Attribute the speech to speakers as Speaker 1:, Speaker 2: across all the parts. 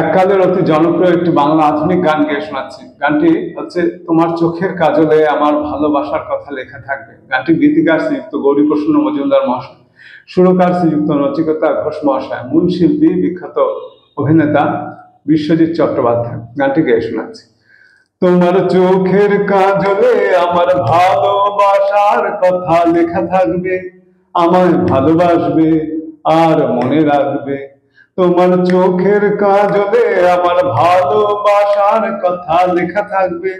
Speaker 1: এককালের অতি জনপ্রিয় একটি বাংলা আধুনিক গান গেয়ে শোনাচ্ছি। গানটি হচ্ছে তোমার চোখের কাজলে আমার ভালোবাসার কথা লেখা থাকবে। গানটি গীতিকার শ্রীযুক্ত গৌরীপ্রসন্ন মজুমদার মহাশয়, সুরকার শ্রীযুক্ত নচিকেতা ঘোষ মহাশয়, মূল শিল্পী বিখ্যাত অভিনেতা বিশ্বজিৎ চট্টোপাধ্যায়। গানটি গেয়ে শোনাচ্ছি। তোমার চোখের কাজলে আমার ভালোবাসার কথা লেখা থাকবে, আমায় ভালোবাসবে আর মনে রাখবে। তোমার চোখের কাজলে আমার ভালোবাসার কথা লেখা থাকবে,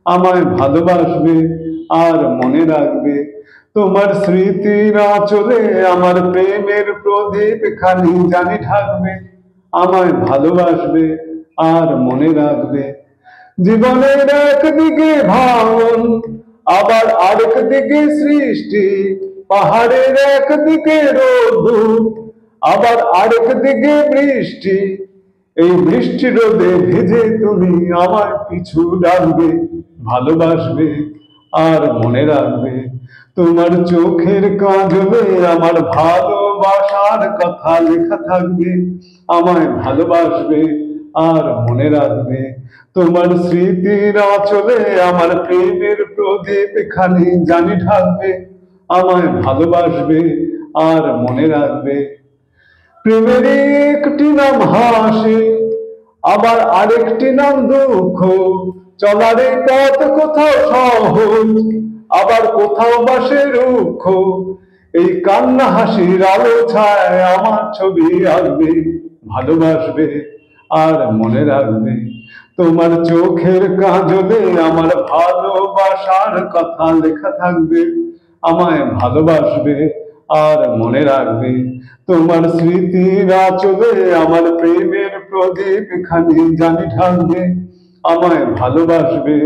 Speaker 1: আমায় ভালোবাসবে আর মনে রাখবে। তোমার স্মৃতির আঁচলে আমার প্রেমের প্রদীপ খানি জানি ঢাকবে, আমায় ভালোবাসবে আর মনে রাখবে। জীবনের একদিকে ভাঙন, আবার আরেক দিকে সৃষ্টি, পাহাড়ের একদিকে রোদ্দুর, আবার আরেক দিকে বৃষ্টি। এই বৃষ্টি রোদে ভিজে তুমি আমার পিছু ডাকবে, ভালোবাসবে আর মনে রাখবে। তোমার চোখের কাজলে আমার ভালোবাসার কথা লেখা থাকবে, আমায় ভালোবাসবে আর মনে রাখবে। তোমার স্মৃতির আঁচলে আমার প্রেমের প্রদীপ খানি জানি ঢাকবে, আমায় ভালোবাসবে আর মনে রাখবে। প্রেমের একটি নাম হাসি, আবার আরেকটি নাম দুঃখ। চলার এই পথ কোথাও সহজ, আবার কোথাও বাসে রুক্ষ। এই কান্না হাসির আলো ছায় আমার ছবি আঁকবে, ভালোবাসবে আর মনে রাখবে। তোমার চোখের কাজলে আমার ভালোবাসার কথা লেখা থাকবে, আমায় ভালোবাসবে আর মনে রাখবে। তোমার স্মৃতির আঁচলে আমার প্রেমের প্রদীপ খানি জানি ঢাকবে, আমায় ভালোবাসবে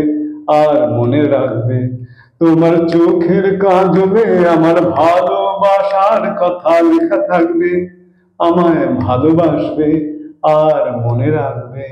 Speaker 1: আর মনে রাখবে। তোমার চোখের কাজলে আমার ভালোবাসার কথা লেখা থাকবে, আমায় ভালোবাসবে আর মনে রাখবে।